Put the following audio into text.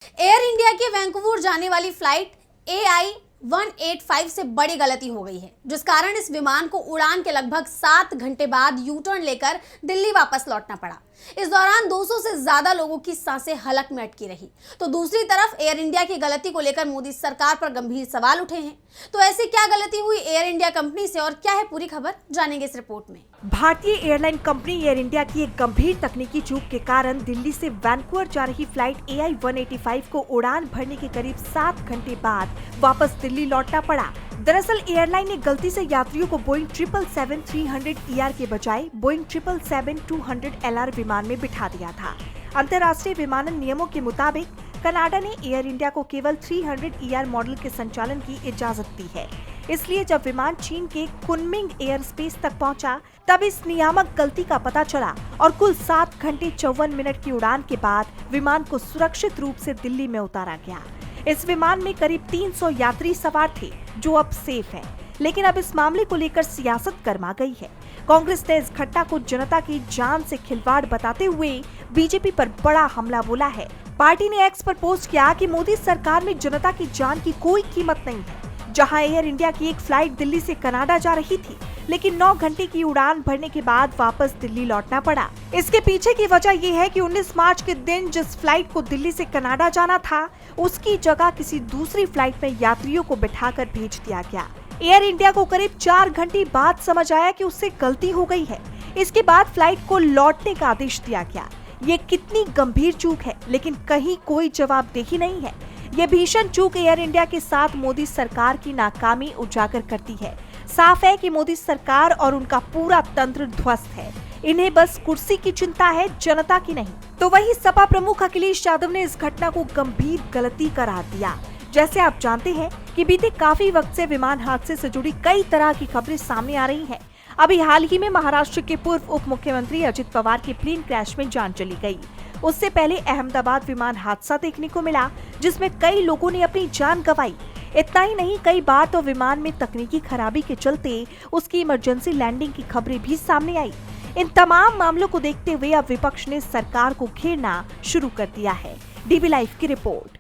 Air India की Vancouver जाने वाली फ्लाइट AI-185 से बड़ी गलती हो गई है, जिस कारण इस विमान को उड़ान के लगभग 7 घंटे बाद यू टर्न लेकर दिल्ली वापस लौटना पड़ा। इस दौरान 200 से ज्यादा लोगों की सांसें हलक में अटकी रही। तो दूसरी तरफ एयर इंडिया की गलती को लेकर मोदी सरकार पर गंभीर सवाल उठे हैं। तो ऐसी क्या गलती हुई एयर इंडिया कंपनी से और क्या है पूरी खबर, जानेंगे इस रिपोर्ट में। भारतीय एयरलाइन कंपनी एयर इंडिया की एक गंभीर तकनीकी चूक के कारण दिल्ली से वैंकूवर जा रही फ्लाइट AI-185 को उड़ान भरने के करीब 7 घंटे बाद वापस दिल्ली लौटना पड़ा। दरअसल एयरलाइन ने गलती से यात्रियों को बोइंग 777-300ER के बजाय बोइंग 777-200LR विमान में बिठा दिया था। अंतर्राष्ट्रीय विमानन नियमों के मुताबिक कनाडा ने एयर इंडिया को केवल 300ER मॉडल के संचालन की इजाजत दी है। इसलिए जब विमान चीन के कुनमिंग एयर स्पेस तक पहुंचा, तब इस नियामक गलती का पता चला और कुल 7 घंटे 54 मिनट की उड़ान के बाद विमान को सुरक्षित रूप से दिल्ली में उतारा गया। इस विमान में करीब 300 यात्री सवार थे, जो अब सेफ हैं। लेकिन अब इस मामले को लेकर सियासत गर्मा गई है। कांग्रेस ने इस घटना को जनता की जान से खिलवाड़ बताते हुए बीजेपी पर बड़ा हमला बोला है। पार्टी ने एक्स पर पोस्ट किया कि मोदी सरकार में जनता की जान की कोई कीमत नहीं है। जहां एयर इंडिया की एक फ्लाइट दिल्ली से कनाडा जा रही थी, लेकिन 9 घंटे की उड़ान भरने के बाद वापस दिल्ली लौटना पड़ा। इसके पीछे की वजह ये है कि 19 मार्च के दिन जिस फ्लाइट को दिल्ली से कनाडा जाना था, उसकी जगह किसी दूसरी फ्लाइट में यात्रियों को बिठाकर भेज दिया गया। एयर इंडिया को करीब 4 घंटे बाद समझ आया कि उससे गलती हो गई है। इसके बाद फ्लाइट को लौटने का आदेश दिया गया। ये कितनी गंभीर चूक है, लेकिन कहीं कोई जवाबदेही नहीं है। ये भीषण चूक एयर इंडिया के साथ मोदी सरकार की नाकामी उजागर करती है। साफ है कि मोदी सरकार और उनका पूरा तंत्र ध्वस्त है। इन्हें बस कुर्सी की चिंता है, जनता की नहीं। तो वही सपा प्रमुख अखिलेश यादव ने इस घटना को गंभीर गलती करार दिया। जैसे आप जानते हैं कि बीते काफी वक्त से विमान हादसे से जुड़ी कई तरह की खबरें सामने आ रही हैं। अभी हाल ही में महाराष्ट्र के पूर्व उप मुख्यमंत्री अजित पवार के प्लेन क्रैश में जान चली गई। उससे पहले अहमदाबाद विमान हादसा देखने को मिला, जिसमें कई लोगों ने अपनी जान गंवाई। इतना ही नहीं, कई बार तो विमान में तकनीकी खराबी के चलते उसकी इमरजेंसी लैंडिंग की खबरें भी सामने आई। इन तमाम मामलों को देखते हुए अब विपक्ष ने सरकार को घेरना शुरू कर दिया है। DB लाइव की रिपोर्ट।